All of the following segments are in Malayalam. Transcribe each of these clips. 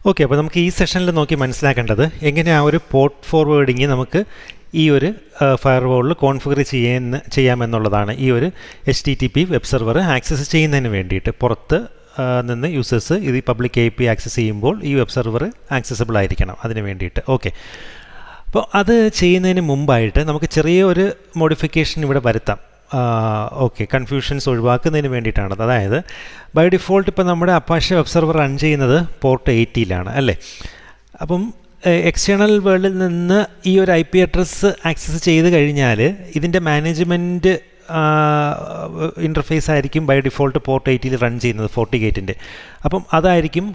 ഓക്കെ, അപ്പോൾ നമുക്ക് ഈ സെഷനിൽ നോക്കി മനസ്സിലാക്കേണ്ടത് എങ്ങനെ ആ ഒരു പോർട്ട് ഫോർവേഡിങ് നമുക്ക് ഈ ഒരു ഫയർവാളിൽ കോൺഫിഗർ ചെയ്യാമെന്നുള്ളതാണ്. ഈ ഒരു HTTP വെബ് സെർവർ ആക്സസ് ചെയ്യുന്നതിന് വേണ്ടിയിട്ട് പുറത്ത് നിന്ന് യൂസേഴ്സ് ഇത് പബ്ലിക് API ആക്സസ് ചെയ്യുമ്പോൾ ഈ വെബ് സെർവർ ആക്സസിബിൾ ആയിരിക്കണം അതിന് വേണ്ടിയിട്ട്. ഓക്കെ, അപ്പോൾ അത് ചെയ്യുന്നതിന് മുമ്പായിട്ട് നമുക്ക് ചെറിയൊരു മോഡിഫിക്കേഷൻ ഇവിടെ വരുത്താം. ഓക്കെ, കൺഫ്യൂഷൻസ് ഒഴിവാക്കുന്നതിന് വേണ്ടിയിട്ടാണത്. അതായത് ബൈ ഡിഫോൾട്ട് ഇപ്പോൾ നമ്മുടെ അപ്പാഷെ വെബ് സെർവർ റൺ ചെയ്യുന്നത് പോർട്ട് 80 അല്ലേ. അപ്പം എക്സ്റ്റേണൽ വേൾഡിൽ നിന്ന് ഈ ഒരു IP അഡ്രസ്സ് ആക്സസ് ചെയ്ത് കഴിഞ്ഞാൽ ഇതിൻ്റെ മാനേജ്മെൻറ്റ് ഇൻ്റർഫേസ് ആയിരിക്കും ബൈ ഡിഫോൾട്ട് പോർട്ട് 80 റൺ ചെയ്യുന്നത്, FortiGate-ൻ്റെ. അപ്പം അതായിരിക്കും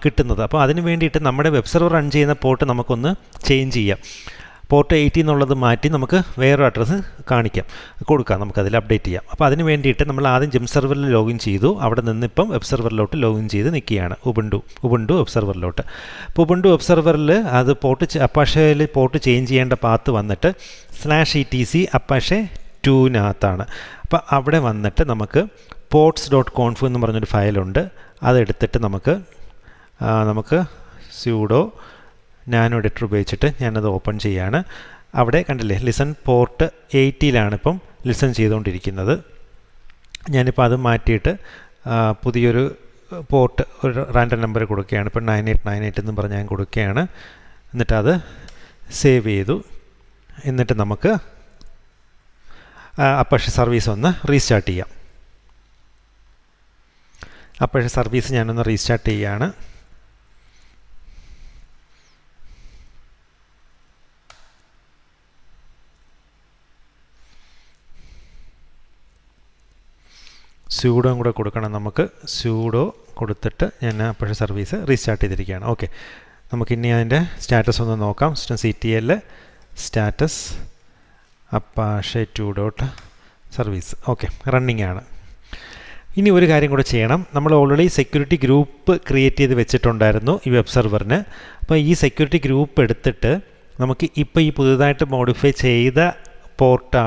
കിട്ടുന്നത്. അപ്പോൾ അതിന് വേണ്ടിയിട്ട് നമ്മുടെ വെബ് സെർവർ റൺ ചെയ്യുന്ന പോർട്ട് നമുക്കൊന്ന് ചേഞ്ച് ചെയ്യാം. പോർട്ട് 80 എന്നുള്ളത് മാറ്റി നമുക്ക് വേറൊരു അഡ്രസ്സ് കൊടുക്കാം, നമുക്കതിൽ അപ്ഡേറ്റ് ചെയ്യാം. അപ്പോൾ അതിന് വേണ്ടിയിട്ട് നമ്മൾ ആദ്യം ജെം സെർവറിൽ ലോഗിൻ ചെയ്തു. അവിടെ നിന്ന് ഇപ്പം വെബ് സെർവറിലോട്ട് ലോഗിൻ ചെയ്ത് നിൽക്കുകയാണ്, ഉബുണ്ടു വെബ് സെർവറിലോട്ട്. അപ്പോൾ ഉബുണ്ടു വെബ് സെർവറിൽ അത് അപ്പാഷയിൽ പോർട്ട് ചേഞ്ച് ചെയ്യേണ്ട പാത്ത് വന്നിട്ട് /etc അപ്പാഷെ 2-നകത്താണ്. അപ്പോൾ അവിടെ വന്നിട്ട് നമുക്ക് ports.conf എന്ന് പറഞ്ഞൊരു ഫയലുണ്ട്. അതെടുത്തിട്ട് നമുക്ക് സ്യൂഡോ നാനോ എഡിറ്റർ ഉപയോഗിച്ചിട്ട് ഞാനത് ഓപ്പൺ ചെയ്യാണ്. അവിടെ കണ്ടില്ലേ, ലിസൺ പോർട്ട് 80 ഇപ്പം ലിസൺ ചെയ്തുകൊണ്ടിരിക്കുന്നത്. ഞാനിപ്പോൾ അത് മാറ്റിയിട്ട് പുതിയൊരു പോർട്ട് ഒരു റാൻഡം നമ്പർ കൊടുക്കുകയാണ്. ഇപ്പോൾ 9898 എന്ന് പറഞ്ഞ് ഞാൻ കൊടുക്കുകയാണ്. എന്നിട്ട് അത് സേവ് ചെയ്തു. എന്നിട്ട് നമുക്ക് അപ്പാഷെ സർവീസ് ഒന്ന് റീസ്റ്റാർട്ട് ചെയ്യാം. അപ്പാഷെ സർവീസ് ഞാനൊന്ന് റീസ്റ്റാർട്ട് ചെയ്യുകയാണ്. സ്യൂഡോ കൂടെ കൊടുക്കണം നമുക്ക്. സ്യൂഡോ കൊടുത്തിട്ട് ഞാൻ അപ്പാഷെ സർവീസ് റീസ്റ്റാർട്ട് ചെയ്തിരിക്കുകയാണ്. ഓക്കെ, നമുക്കിനി അതിൻ്റെ സ്റ്റാറ്റസ് ഒന്ന് നോക്കാം. CTL സ്റ്റാറ്റസ് അപ്പാഷെ 2.സർവീസ്. ഓക്കെ, റണ്ണിങ് ആണ്. ഇനി ഒരു കാര്യം കൂടെ ചെയ്യണം. നമ്മൾ ഓൾറെഡി സെക്യൂരിറ്റി ഗ്രൂപ്പ് ക്രിയേറ്റ് ചെയ്ത് വെച്ചിട്ടുണ്ടായിരുന്നു ഈ വെബ് സെർവറിന്. അപ്പോൾ ഈ സെക്യൂരിറ്റി ഗ്രൂപ്പ് എടുത്തിട്ട് നമുക്ക് ഇപ്പോൾ ഈ പുതുതായിട്ട് മോഡിഫൈ ചെയ്ത പോർട്ട്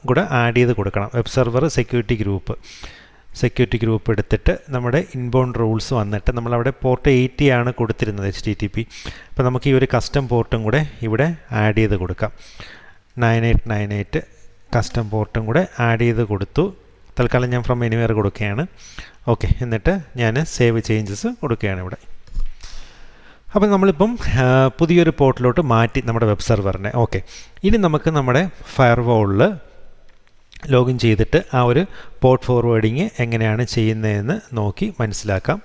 കൂടെ ആഡ് ചെയ്ത് കൊടുക്കണം. വെബ് സെർവർ സെക്യൂരിറ്റി ഗ്രൂപ്പ് എടുത്തിട്ട് നമ്മുടെ ഇൻബൗണ്ട് റൂൾസ് വന്നിട്ട് നമ്മളവിടെ പോർട്ട് 80 ആണ് കൊടുത്തിരുന്നത് HTTP. അപ്പോൾ നമുക്ക് ഈ ഒരു കസ്റ്റം പോർട്ടും കൂടെ ഇവിടെ ആഡ് ചെയ്ത് കൊടുക്കാം. 9898 കസ്റ്റം പോർട്ടും കൂടെ ആഡ് ചെയ്ത് കൊടുത്തു. തൽക്കാലം ഞാൻ ഫ്രം എനിവെയർ കൊടുക്കുകയാണ്. ഓക്കെ, എന്നിട്ട് ഞാൻ സേവ് ചേഞ്ചസ് കൊടുക്കുകയാണ് ഇവിടെ. അപ്പോൾ നമ്മളിപ്പം പുതിയൊരു പോർട്ടിലോട്ട് മാറ്റി നമ്മുടെ വെബ് സെർവറിനെ. ഓക്കെ, ഇനി നമുക്ക് നമ്മുടെ ഫയർവാളിൽ ലോഗിൻ ചെയ്തിട്ട് ആ ഒരു പോർട്ട് ഫോർവേഡിങ് എങ്ങനെയാണ് ചെയ്യുന്നതെന്ന് നോക്കി മനസ്സിലാക്കാം.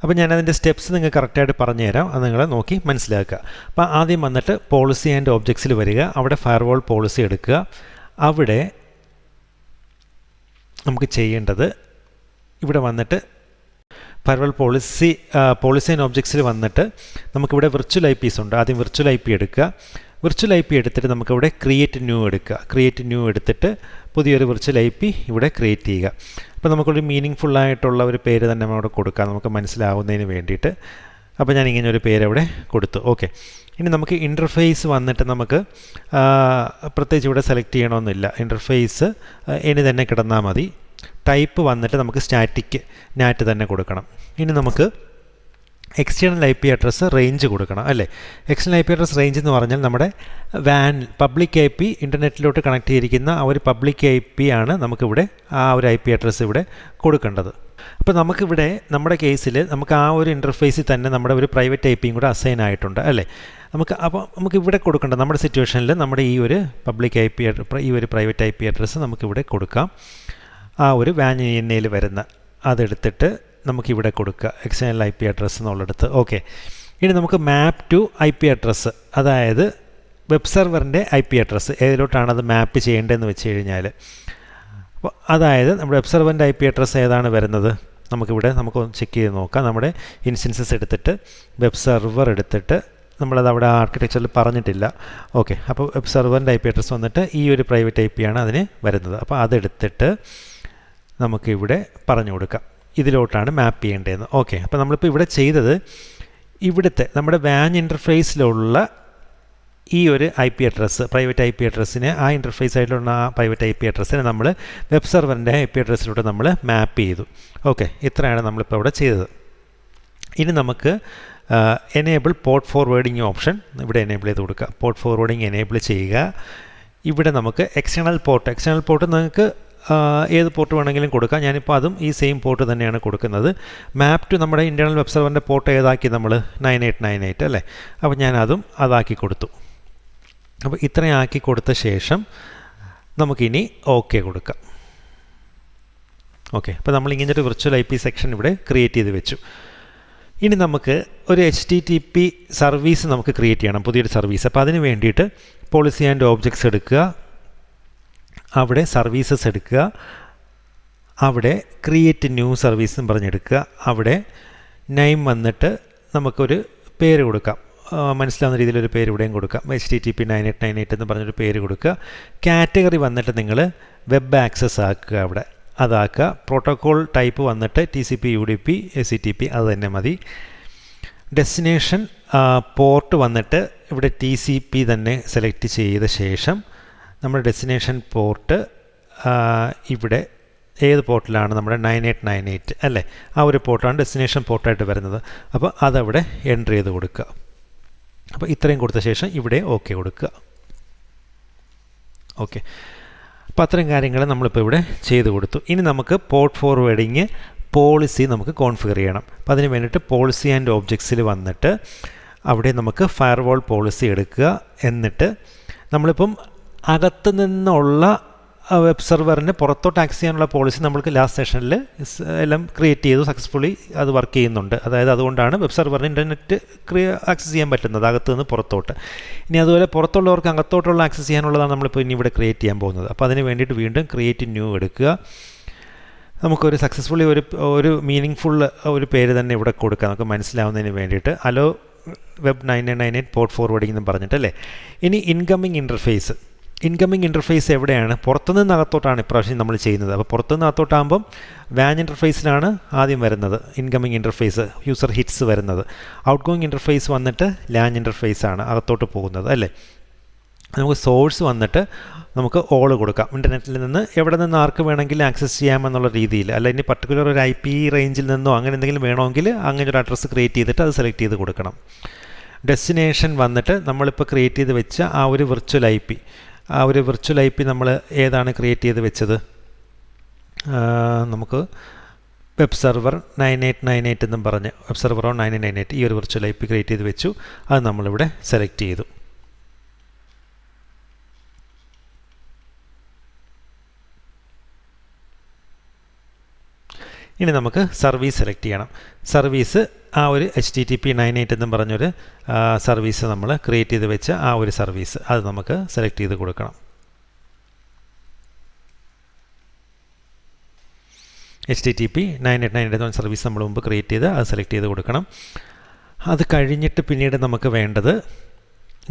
അപ്പോൾ ഞാനതിൻ്റെ സ്റ്റെപ്സ് നിങ്ങൾക്ക് കറക്റ്റായിട്ട് പറഞ്ഞു തരാം, അത് നിങ്ങൾ നോക്കി മനസ്സിലാക്കുക. അപ്പോൾ ആദ്യം വന്നിട്ട് പോളിസി ആൻഡ് ഒബ്ജക്ട്സിൽ വരിക. അവിടെ ഫയർവാൾ പോളിസി എടുക്കുക. അവിടെ നമുക്ക് ചെയ്യേണ്ടത് ഇവിടെ വന്നിട്ട് ഫയർവാൾ പോളിസി ആൻഡ് ഒബ്ജക്ട്സിൽ വന്നിട്ട് നമുക്കിവിടെ വിർച്വൽ IPs ഉണ്ട്. ആദ്യം വിർച്വൽ IP എടുക്കുക. വിർച്വൽ IP എടുത്തിട്ട് നമുക്കിവിടെ ക്രിയേറ്റ് ന്യൂ എടുത്തിട്ട് പുതിയൊരു വിർച്വൽ IP ഇവിടെ ക്രിയേറ്റ് ചെയ്യുക. അപ്പോൾ നമുക്കൊരു മീനിങ് ഫുള്ളായിട്ടുള്ള ഒരു പേര് തന്നെ അവിടെ കൊടുക്കാം, നമുക്ക് മനസ്സിലാവുന്നതിന് വേണ്ടിയിട്ട്. അപ്പോൾ ഞാൻ ഇങ്ങനെ ഒരു പേര് അവിടെ കൊടുത്തു. ഓക്കെ, ഇനി നമുക്ക് ഇൻ്റർഫേസ് വന്നിട്ട് നമുക്ക് പ്രത്യേകിച്ച് ഇവിടെ സെലക്ട് ചെയ്യണമെന്നില്ല. ഇൻ്റർഫേസ് ഇനി തന്നെ കിടന്നാൽ മതി. ടൈപ്പ് വന്നിട്ട് നമുക്ക് സ്റ്റാറ്റിക് നാറ്റ് തന്നെ കൊടുക്കണം. ഇനി നമുക്ക് എക്സ്റ്റേണൽ IP അഡ്രസ്സ് റേഞ്ച് കൊടുക്കണം അല്ലേ. എക്സ്റ്റേണൽ IP അഡ്രസ് റേഞ്ച് എന്ന് പറഞ്ഞാൽ നമ്മുടെ പബ്ലിക് IP ഇൻ്റർനെറ്റിലോട്ട് കണക്ട് ചെയ്തിരിക്കുന്ന ആ ഒരു പബ്ലിക് IP ആണ് നമുക്കിവിടെ ആ ഒരു IP അഡ്രസ്സ് ഇവിടെ കൊടുക്കേണ്ടത്. അപ്പോൾ നമുക്കിവിടെ നമ്മുടെ കേസിൽ നമുക്ക് ആ ഒരു ഇൻ്റർഫേസിൽ തന്നെ നമ്മുടെ ഒരു പ്രൈവറ്റ് IPയും കൂടെ അസൈൻ ആയിട്ടുണ്ട് അല്ലേ. നമുക്ക് ഇവിടെ കൊടുക്കേണ്ടത് നമ്മുടെ സിറ്റുവേഷനിൽ നമ്മുടെ ഈ ഒരു പബ്ലിക് IP ഈ ഒരു പ്രൈവറ്റ് IP അഡ്രസ്സ് നമുക്കിവിടെ കൊടുക്കാം. ആ ഒരു വാനിയയിൽ വരുന്ന അതെടുത്തിട്ട് നമുക്കിവിടെ കൊടുക്കുക, എക്സ്റ്റേണൽ IP അഡ്രസ്സ് എന്നുള്ളിടത്ത്. ഓക്കെ, ഇനി നമുക്ക് മാപ്പ് ടു IP അഡ്രസ്സ്, അതായത് വെബ് സെർവറിൻ്റെ IP അഡ്രസ്സ് ഏതിലോട്ടാണ് അത് മാപ്പ് ചെയ്യേണ്ടതെന്ന് വെച്ച് കഴിഞ്ഞാൽ, അപ്പോൾ അതായത് നമ്മുടെ വെബ് സെർവറിൻ്റെ IP അഡ്രസ്സ് ഏതാണ് വരുന്നത് നമുക്ക് ചെക്ക് ചെയ്ത് നോക്കാം. നമ്മുടെ ഇൻസ്റ്റൻസസ് എടുത്തിട്ട് വെബ് സെർവർ എടുത്തിട്ട് നമ്മളത് അവിടെ ആർക്കിടെക്ചറിൽ പറഞ്ഞിട്ടില്ല. ഓക്കെ, അപ്പോൾ വെബ് സെർവറിൻ്റെ IP അഡ്രസ്സ് വന്നിട്ട് ഈ ഒരു പ്രൈവറ്റ് IP ആണ് അതിന് വരുന്നത്. അപ്പോൾ അതെടുത്തിട്ട് നമുക്കിവിടെ പറഞ്ഞു കൊടുക്കാം ഇതിലോട്ടാണ് മാപ്പ് ചെയ്യേണ്ടതെന്ന്. ഓക്കെ, അപ്പോൾ നമ്മളിപ്പോൾ ഇവിടെ ചെയ്തത് ഇവിടുത്തെ നമ്മുടെ വാൻ ഇൻ്റർഫേസിലുള്ള ഈ ഒരു IP അഡ്രസ്സ്, പ്രൈവറ്റ് IP അഡ്രസ്സിനെ, ആ ഇൻ്റർഫേസ് ആയിട്ടുള്ള ആ പ്രൈവറ്റ് IP അഡ്രസ്സിനെ നമ്മൾ വെബ് സെർവറിൻ്റെ IP അഡ്രസ്സിലൂടെ നമ്മൾ മാപ്പ് ചെയ്തു. ഓക്കെ, ഇത്രയാണ് നമ്മളിപ്പോൾ ഇവിടെ ചെയ്തത്. ഇനി നമുക്ക് എനേബിൾ പോർട്ട് ഫോർവേഡിങ് ഓപ്ഷൻ ഇവിടെ എനേബിൾ ചെയ്ത് കൊടുക്കുക. പോർട്ട് ഫോർവേഡിങ് എനേബിൾ ചെയ്യുക. ഇവിടെ നമുക്ക് എക്സ്റ്റേണൽ പോർട്ട് നിങ്ങൾക്ക് ഏത് പോർട്ട് വേണമെങ്കിലും കൊടുക്കാം. ഞാനിപ്പോൾ അതും ഈ സെയിം പോർട്ട് തന്നെയാണ് കൊടുക്കുന്നത്. മാപ്പ് ടു നമ്മുടെ ഇൻറ്റേർണൽ വെബ് സെർവറിൻ്റെ പോർട്ട് ഏതാക്കി നമ്മൾ 9898 അല്ലേ. അപ്പോൾ ഞാൻ അതാക്കി കൊടുത്തു. അപ്പോൾ ഇത്രയും ആക്കി കൊടുത്ത ശേഷം നമുക്കിനി ഓക്കെ കൊടുക്കാം. ഓക്കെ, അപ്പോൾ നമ്മൾ ഇങ്ങനെ ഒരു വിർച്വൽ IP സെക്ഷൻ ഇവിടെ ക്രിയേറ്റ് ചെയ്ത് വെച്ചു. ഇനി നമുക്ക് ഒരു HTTP സർവീസ് നമുക്ക് ക്രിയേറ്റ് ചെയ്യണം, പുതിയൊരു സർവീസ്. അപ്പോൾ അതിന് വേണ്ടിയിട്ട് പോളിസി ആൻഡ് ഓബ്ജക്ട്സ് എടുക്കുക, അവിടെ സർവീസസ് എടുക്കുക, അവിടെ ക്രിയേറ്റ് ന്യൂ സർവീസ് എന്ന് പറഞ്ഞെടുക്കുക. അവിടെ നെയിം വന്നിട്ട് നമുക്കൊരു പേര് കൊടുക്കാം, മനസ്സിലാവുന്ന രീതിയിലൊരു പേര് ഇവിടെയും കൊടുക്കാം. HTTP 9898 എന്ന് പറഞ്ഞൊരു പേര് കൊടുക്കുക. കാറ്റഗറി വന്നിട്ട് നിങ്ങൾ വെബ് ആക്സസ് ആക്കുക, അവിടെ അതാക്കുക. പ്രോട്ടോക്കോൾ ടൈപ്പ് വന്നിട്ട് TCP UDP HTTP അത് തന്നെ മതി. ഡെസ്റ്റിനേഷൻ പോർട്ട് വന്നിട്ട് ഇവിടെ TCP തന്നെ സെലക്ട് ചെയ്ത ശേഷം നമ്മുടെ ഡെസ്റ്റിനേഷൻ പോർട്ട് ഇവിടെ ഏത് പോർട്ടിലാണ് നമ്മുടെ 9898 അല്ലേ, ആ ഒരു പോർട്ടാണ് ഡെസ്റ്റിനേഷൻ പോർട്ടായിട്ട് വരുന്നത്. അപ്പോൾ അതവിടെ എൻ്റർ ചെയ്ത് കൊടുക്കുക. അപ്പോൾ ഇത്രയും കൊടുത്ത ശേഷം ഇവിടെ ഓക്കെ കൊടുക്കുക. ഓക്കെ, അപ്പോൾ അത്രയും കാര്യങ്ങൾ നമ്മളിപ്പോൾ ഇവിടെ ചെയ്ത് കൊടുത്തു. ഇനി നമുക്ക് പോർട്ട് ഫോർവേഡിങ് പോളിസി നമുക്ക് കോൺഫിഗർ ചെയ്യണം. അപ്പോൾ അതിന് വേണ്ടിയിട്ട് പോളിസി ആൻഡ് ഓബ്ജക്ട്സിൽ വന്നിട്ട് അവിടെ നമുക്ക് ഫയർവാൾ പോളിസി എടുക്കുക. എന്നിട്ട് നമ്മളിപ്പം അകത്ത് നിന്നുള്ള വെബ് സെർവറിന് പുറത്തോട്ട് ആക്സസ് ചെയ്യാനുള്ള പോളിസി നമ്മൾക്ക് ലാസ്റ്റ് സെഷനിൽ എല്ലാം ക്രിയേറ്റ് ചെയ്തു, സക്സസ്ഫുള്ളി അത് വർക്ക് ചെയ്യുന്നുണ്ട്. അതായത് അതുകൊണ്ടാണ് വെബ് സെർവറിന് ഇൻ്റർനെറ്റ് ആക്സസ് ചെയ്യാൻ പറ്റുന്നത് അകത്ത് നിന്ന് പുറത്തോട്ട്. ഇനി അതുപോലെ പുറത്തുള്ളവർക്ക് അകത്തോട്ടുള്ള ആക്സസ് ചെയ്യാനുള്ളതാണ് നമ്മളിപ്പോൾ ഇനി ഇവിടെ ക്രിയേറ്റ് ചെയ്യാൻ പോകുന്നത്. അപ്പോൾ അതിന് വേണ്ടിയിട്ട് വീണ്ടും ക്രിയേറ്റ് ന്യൂ എടുക്കുക. നമുക്കൊരു സക്സസ്ഫുള്ളി ഒരു മീനിങ് ഫുൾ ഒരു പേര് തന്നെ ഇവിടെ കൊടുക്കുക, നമുക്ക് മനസ്സിലാവുന്നതിന് വേണ്ടിയിട്ട്. അലോ വെബ് 9998 പോർട്ട് ഫോർവേഡിംഗ് എന്ന് പറഞ്ഞിട്ടല്ലേ. ഇനി ഇൻകമ്മിങ് ഇൻ്റർഫേസ് എവിടെയാണ്? പുറത്തുനിന്ന് അകത്തോട്ടാണ് ഇപ്രാവശ്യം നമ്മൾ ചെയ്യുന്നത്. അപ്പോൾ പുറത്തുനിന്ന് അകത്തോട്ടാകുമ്പം വാൻ ഇൻ്റർഫേസിലാണ് ആദ്യം വരുന്നത് ഇൻകമ്മിങ് ഇൻ്റർഫേസ്, യൂസർ ഹിറ്റ്സ് വരുന്നത്. ഔട്ട് ഗോയിങ് ഇൻ്റർഫേസ് വന്നിട്ട് ലാൻ ഇൻ്റർഫേസാണ് അകത്തോട്ട് പോകുന്നത് അല്ലേ. നമുക്ക് സോഴ്സ് വന്നിട്ട് നമുക്ക് ഓൾ കൊടുക്കാം. ഇൻ്റർനെറ്റിൽ നിന്ന് എവിടെ നിന്ന് ആർക്ക് വേണമെങ്കിലും ആക്സസ് ചെയ്യാമെന്നുള്ള രീതിയിൽ. അല്ല ഇനി പർട്ടിക്കുലർ ഒരു IP റേഞ്ചിൽ നിന്നോ അങ്ങനെ എന്തെങ്കിലും വേണമെങ്കിൽ അങ്ങനെ ഒരു അഡ്രസ്സ് ക്രിയേറ്റ് ചെയ്തിട്ട് അത് സെലക്ട് ചെയ്ത് കൊടുക്കണം. ഡെസ്റ്റിനേഷൻ വന്നിട്ട് നമ്മളിപ്പോൾ ക്രിയേറ്റ് ചെയ്ത് വെച്ച ആ ഒരു വിർച്വൽ IP നമ്മൾ ഏതാണ് ക്രിയേറ്റ് ചെയ്ത് വെച്ചത്? നമുക്ക് വെബ് സെർവർ 9898 എന്നും പറഞ്ഞ് വെബ് സെർവർ 9998 ഈ ഒരു വിർച്വൽ IP ക്രിയേറ്റ് ചെയ്ത് വെച്ചു. അത് നമ്മളിവിടെ സെലക്ട് ചെയ്തു. ഇനി നമുക്ക് സർവീസ് സെലക്ട് ചെയ്യണം. സർവീസ് ആ ഒരു HTTP 98 എന്നും പറഞ്ഞൊരു സർവീസ് നമ്മൾ ക്രിയേറ്റ് ചെയ്ത് വെച്ച ആ ഒരു സർവീസ് അത് നമുക്ക് സെലക്ട് ചെയ്ത് കൊടുക്കണം. HTTP 9898 സർവീസ് നമ്മൾ മുമ്പ് ക്രിയേറ്റ് ചെയ്ത് അത് സെലക്ട് ചെയ്ത് കൊടുക്കണം. അത് കഴിഞ്ഞിട്ട് പിന്നീട് നമുക്ക് വേണ്ടത്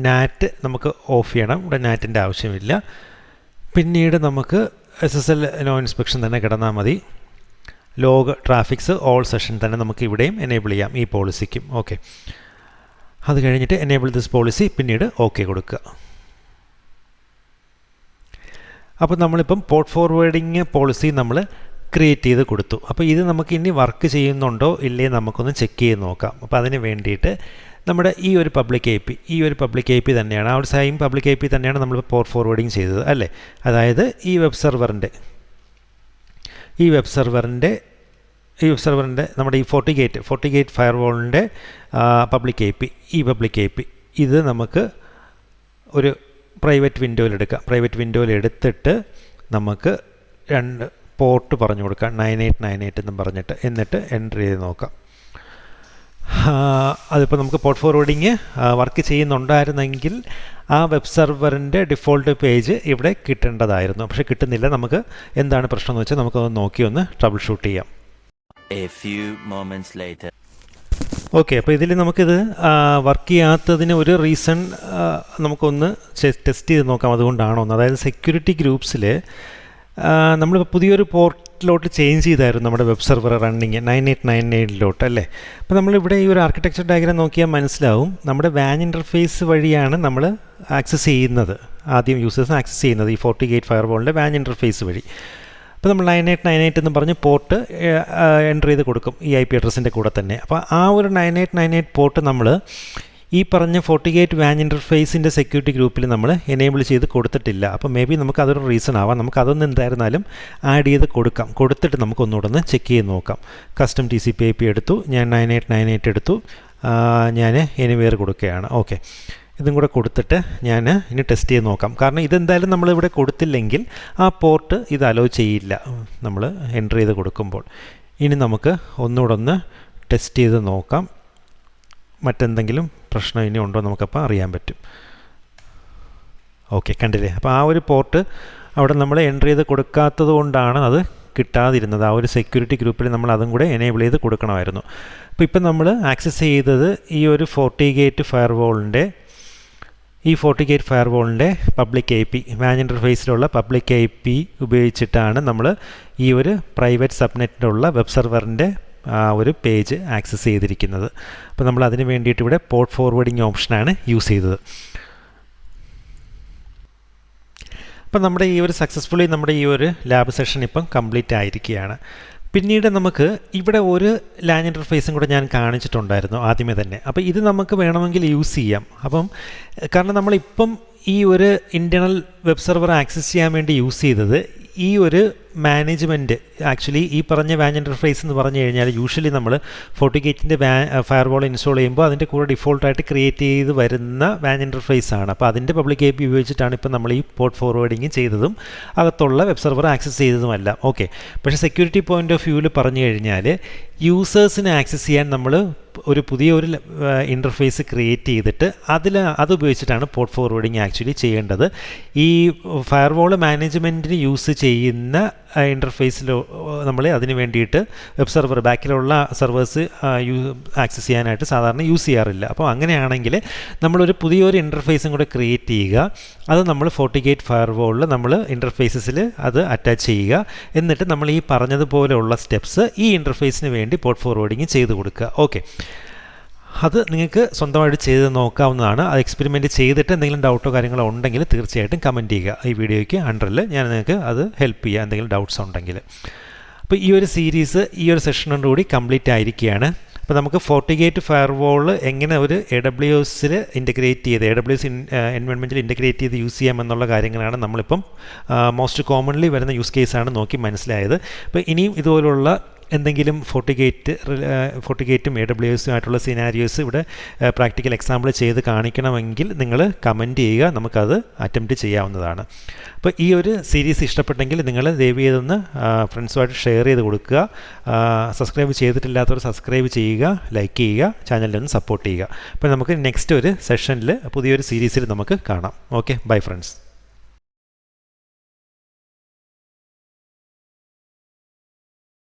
നാറ്റ് നമുക്ക് ഓഫ് ചെയ്യണം. ഇവിടെ നാറ്റിൻ്റെ ആവശ്യമില്ല. പിന്നീട് നമുക്ക് SSL നോ ഇൻസ്പെക്ഷൻ തന്നെ കിടന്നാൽ മതി. ലോഗ് ട്രാഫിക്സ് ഓൾ സെഷൻ തന്നെ നമുക്ക് ഇവിടെയും എനേബിൾ ചെയ്യാം ഈ പോളിസിക്കും. ഓക്കെ, അത് കഴിഞ്ഞിട്ട് എനേബിൾ ദിസ് പോളിസി പിന്നീട് ഓക്കെ കൊടുക്കുക. അപ്പോൾ നമ്മളിപ്പം പോർട്ട് ഫോർവേഡിങ് പോളിസി നമ്മൾ ക്രിയേറ്റ് ചെയ്ത് കൊടുത്തു. അപ്പോൾ ഇത് നമുക്ക് ഇനി വർക്ക് ചെയ്യുന്നുണ്ടോ ഇല്ലേ നമുക്കൊന്ന് ചെക്ക് ചെയ്ത് നോക്കാം. അപ്പോൾ അതിന് വേണ്ടിയിട്ട് നമ്മുടെ ഈ ഒരു പബ്ലിക് IP തന്നെയാണ്, ആ ഒരു സെയിം പബ്ലിക് IP തന്നെയാണ് നമ്മൾ പോർട്ട് ഫോർവേഡിങ് ചെയ്തത് അല്ലേ. അതായത് ഈ വെബ് സെർവറിൻ്റെ നമ്മുടെ ഈ FortiGate ഫയർവാളിൻ്റെ പബ്ലിക് IP ഇത് നമുക്ക് ഒരു പ്രൈവറ്റ് വിൻഡോയിൽ എടുക്കാം. പ്രൈവറ്റ് വിൻഡോയിൽ എടുത്തിട്ട് നമുക്ക് 2 പോർട്ട് പറഞ്ഞു കൊടുക്കാം, 9898 എന്നും പറഞ്ഞിട്ട്. എന്നിട്ട് എൻ്റർ ചെയ്ത് നോക്കാം. അതിപ്പോൾ നമുക്ക് പോർട്ട് ഫോർവേഡിങ് വർക്ക് ചെയ്യുന്നുണ്ടായിരുന്നെങ്കിൽ ആ വെബ് സെർവറിൻ്റെ ഡിഫോൾട്ട് പേജ് ഇവിടെ കിട്ടേണ്ടതായിരുന്നു. പക്ഷേ കിട്ടുന്നില്ല. നമുക്ക് എന്താണ് പ്രശ്നം എന്ന് വെച്ചാൽ നമുക്കൊന്ന് നോക്കി ഒന്ന് ട്രബിൾ ഷൂട്ട് ചെയ്യാം. ഓക്കെ, അപ്പോൾ ഇതിൽ നമുക്കിത് വർക്ക് ചെയ്യാത്തതിന് ഒരു റീസൺ നമുക്കൊന്ന് ടെസ്റ്റ് ചെയ്ത് നോക്കാം. അതുകൊണ്ടാണോ എന്ന്, അതായത് സെക്യൂരിറ്റി ഗ്രൂപ്പ്സിൽ നമ്മളിപ്പോൾ പുതിയൊരു പോർട്ട് പോർട്ടിലോട്ട് ചേഞ്ച് ചെയ്തായിരുന്നു നമ്മുടെ വെബ് സെർവർ റണ്ണിങ് 9898 അല്ലേ. അപ്പോൾ നമ്മളിവിടെ ഈ ഒരു ആർക്കിടെക്ചർ ഡയഗ്രാം നോക്കിയാൽ മനസ്സിലാവും നമ്മുടെ വാൻ ഇൻ്റർഫേസ് വഴിയാണ് നമ്മൾ ആക്സസ് ചെയ്യുന്നത്, ആദ്യം യൂസേഴ്സ് ആക്സസ് ചെയ്യുന്നത് ഈ FortiGate ഫയർവാളിൻ്റെ വാൻ ഇൻ്റർഫേസ് വഴി. അപ്പോൾ നമ്മൾ 9898 എന്ന് പറഞ്ഞ് പോർട്ട് എൻ്റർ ചെയ്ത് കൊടുക്കും ഈ IP അഡ്രസ്സിൻ്റെ കൂടെ തന്നെ. അപ്പോൾ ആ ഒരു 9898 പോർട്ട് നമ്മൾ ഈ പറഞ്ഞ FortiGate വാൻ ഇൻ്റർഫേസിൻ്റെ സെക്യൂരിറ്റി ഗ്രൂപ്പിൽ നമ്മൾ എനേബിൾ ചെയ്ത് കൊടുത്തിട്ടില്ല. അപ്പോൾ മേ ബി നമുക്ക് അതൊരു റീസൺ ആവാം. നമുക്ക് അതൊന്നും എന്തായിരുന്നാലും ആഡ് ചെയ്ത് കൊടുക്കാം. കൊടുത്തിട്ട് നമുക്ക് ഒന്നുകൂടെ ഒന്ന് ചെക്ക് ചെയ്ത് നോക്കാം. കസ്റ്റം TCP IP എടുത്തു, ഞാൻ 9898 എടുത്തു, ഞാൻ എനിവേർ കൊടുക്കുകയാണ്. ഓക്കെ, ഇതും കൂടെ കൊടുത്തിട്ട് ഞാൻ ഇനി ടെസ്റ്റ് ചെയ്ത് നോക്കാം. കാരണം ഇതെന്തായാലും നമ്മളിവിടെ കൊടുത്തില്ലെങ്കിൽ ആ പോർട്ട് ഇത് അലോ ചെയ്യില്ല നമ്മൾ എൻ്റർ ചെയ്ത് കൊടുക്കുമ്പോൾ. ഇനി നമുക്ക് ഒന്നുകൂടെ ഒന്ന് ടെസ്റ്റ് ചെയ്ത് നോക്കാം, മറ്റെന്തെങ്കിലും പ്രശ്നം ഇനി ഉണ്ടോ നമുക്കപ്പോൾ അറിയാൻ പറ്റും. ഓക്കെ, കണ്ടില്ലേ? അപ്പോൾ ആ ഒരു പോർട്ട് അവിടെ നമ്മൾ എൻ്റർ ചെയ്ത് കൊടുക്കാത്തത് കൊണ്ടാണ് അത് കിട്ടാതിരുന്നത്. ആ ഒരു സെക്യൂരിറ്റി ഗ്രൂപ്പിൽ നമ്മൾ അതും കൂടെ എനേബിൾ ചെയ്ത് കൊടുക്കണമായിരുന്നു. അപ്പോൾ ഇപ്പം നമ്മൾ ആക്സസ് ചെയ്തത് ഈ ഒരു FortiGate ഫയർവാളിൻ്റെ പബ്ലിക് IP വാൻ ഇൻ്റർഫേസിലുള്ള പബ്ലിക് IP ഉപയോഗിച്ചിട്ടാണ് നമ്മൾ ഈ ഒരു പ്രൈവറ്റ് സബ്നെറ്റിലുള്ള വെബ് സെർവറിൻ്റെ ഒരു പേജ് ആക്സസ് ചെയ്തിരിക്കുന്നത്. അപ്പോൾ നമ്മൾ അതിന് വേണ്ടിയിട്ട് ഇവിടെ പോർട്ട് ഫോർവേഡിംഗ് ഓപ്ഷനാണ് യൂസ് ചെയ്തത്. അപ്പോൾ നമ്മുടെ ഈ ഒരു ലാബ് സെഷൻ ഇപ്പം കംപ്ലീറ്റ് ആയിരിക്കുകയാണ്. പിന്നീട് നമുക്ക് ഇവിടെ ഒരു LAN ഇൻ്റർഫേസും കൂടെ ഞാൻ കാണിച്ചിട്ടുണ്ടായിരുന്നു ആദ്യമേ തന്നെ. അപ്പോൾ ഇത് നമുക്ക് വേണമെങ്കിൽ യൂസ് ചെയ്യാം. കാരണം നമ്മളിപ്പം ഈ ഒരു ഇൻറ്റേർണൽ വെബ് സെർവർ ആക്സസ് ചെയ്യാൻ വേണ്ടി യൂസ് ചെയ്തത് ഈ ഒരു മാനേജ്മെൻറ്റ്. ആക്ച്വലി ഈ പറഞ്ഞ വാൻ ഇൻ്റർഫേസ് എന്ന് പറഞ്ഞു കഴിഞ്ഞാൽ യൂഷ്വലി നമ്മൾ FortiGateൻ്റെ ഫയർവാൾ ഇൻസ്റ്റാൾ ചെയ്യുമ്പോൾ അതിൻ്റെ കൂടെ ഡിഫോൾട്ടായിട്ട് ക്രിയേറ്റ് ചെയ്ത് വരുന്ന വാൻ ഇൻ്റർഫേസ് ആണ്. അപ്പോൾ അതിൻ്റെ പബ്ലിക് IP ഉപയോഗിച്ചിട്ടാണ് ഇപ്പോൾ നമ്മൾ ഈ പോർട്ട് ഫോർവേഡിങ് ചെയ്തതും അകത്തുള്ള വെബ് സെർവർ ആക്സസ് ചെയ്തതുമല്ല. ഓക്കെ, പക്ഷേ സെക്യൂരിറ്റി പോയിൻ്റ് ഓഫ് വ്യൂവിൽ പറഞ്ഞു കഴിഞ്ഞാൽ യൂസേഴ്സിന് ആക്സസ് ചെയ്യാൻ നമ്മൾ ഒരു പുതിയൊരു ഇൻ്റർഫേസ് ക്രിയേറ്റ് ചെയ്തിട്ട് അത് ഉപയോഗിച്ചിട്ടാണ് പോർട്ട് ഫോർവേഡിങ് ആക്ച്വലി ചെയ്യേണ്ടത്. ഈ ഫയർവാൾ മാനേജ്മെൻറ്റിന് യൂസ് ചെയ്യുന്ന ഇൻ്റർഫേസിൽ നമ്മൾ അതിന് വേണ്ടിയിട്ട് വെബ് സെർവർ ബാക്കിലുള്ള സെർവേഴ്സ് ആക്സസ് ചെയ്യാനായിട്ട് സാധാരണ യൂസ് ചെയ്യാറില്ല. അപ്പോൾ അങ്ങനെയാണെങ്കിൽ നമ്മളൊരു പുതിയൊരു ഇൻ്റർഫേസും കൂടെ ക്രിയേറ്റ് ചെയ്യുക. അത് നമ്മൾ FortiGate ഫയർവാളിൽ നമ്മൾ ഇൻ്റർഫേസസിൽ അത് അറ്റാച്ച് ചെയ്യുക. എന്നിട്ട് നമ്മൾ ഈ പറഞ്ഞതുപോലെയുള്ള സ്റ്റെപ്സ് ഈ ഇൻ്റർഫേസിന് വേണ്ടി പോർട്ട് ഫോർവേഡിങ് ചെയ്ത് കൊടുക്കുക. ഓക്കെ, അത് നിങ്ങൾക്ക് സ്വന്തമായിട്ട് ചെയ്ത് നോക്കാവുന്നതാണ്. അത് എക്സ്പെരിമെൻറ്റ് ചെയ്തിട്ട് എന്തെങ്കിലും ഡൗട്ടോ കാര്യങ്ങളോ ഉണ്ടെങ്കിൽ തീർച്ചയായിട്ടും കമൻറ്റ് ചെയ്യുക ഈ വീഡിയോയ്ക്ക് അണ്ടറിൽ. ഞാൻ നിങ്ങൾക്ക് അത് ഹെൽപ്പ് ചെയ്യുക എന്തെങ്കിലും ഡൗട്ട്സ് ഉണ്ടെങ്കിൽ. അപ്പോൾ ഈ ഒരു സീരീസ് ഈ ഒരു സെഷനോടുകൂടി കംപ്ലീറ്റ് ആയിരിക്കുകയാണ്. അപ്പോൾ നമുക്ക് FortiGate ഫയർവാൾ എങ്ങനെ ഒരു AWSൽ ഇൻ്റഗ്രേറ്റ് ചെയ്ത് AWS എൻവയോൺമെൻറ്റിൽ ഇൻ്റഗ്രേറ്റ് ചെയ്ത് യൂസ് ചെയ്യാമെന്നുള്ള കാര്യങ്ങളാണ് നമ്മളിപ്പം മോസ്റ്റ് കോമൺലി വരുന്ന യൂസ് കേസാണ് നോക്കി മനസ്സിലായത്. അപ്പോൾ ഇനിയും ഇതുപോലുള്ള എന്തെങ്കിലും FortiGateും AWSും ആയിട്ടുള്ള സിനാരിയോസ് ഇവിടെ പ്രാക്ടിക്കൽ എക്സാമ്പിൾ ചെയ്ത് കാണിക്കണമെങ്കിൽ നിങ്ങൾ കമൻറ്റ് ചെയ്യുക, നമുക്കത് അറ്റംപ്റ്റ് ചെയ്യാവുന്നതാണ്. അപ്പോൾ ഈ ഒരു സീരീസ് ഇഷ്ടപ്പെട്ടെങ്കിൽ നിങ്ങൾ ദയവ് ചെയ്തൊന്ന് ഫ്രണ്ട്സുമായിട്ട് ഷെയർ ചെയ്ത് കൊടുക്കുക. സബ്സ്ക്രൈബ് ചെയ്തിട്ടില്ലാത്തവർ സബ്സ്ക്രൈബ് ചെയ്യുക, ലൈക്ക് ചെയ്യുക, ചാനലിലൊന്ന് സപ്പോർട്ട് ചെയ്യുക. അപ്പോൾ നമുക്ക് നെക്സ്റ്റ് ഒരു സെഷനിൽ പുതിയൊരു സീരീസിൽ നമുക്ക് കാണാം. Okay, bye friends.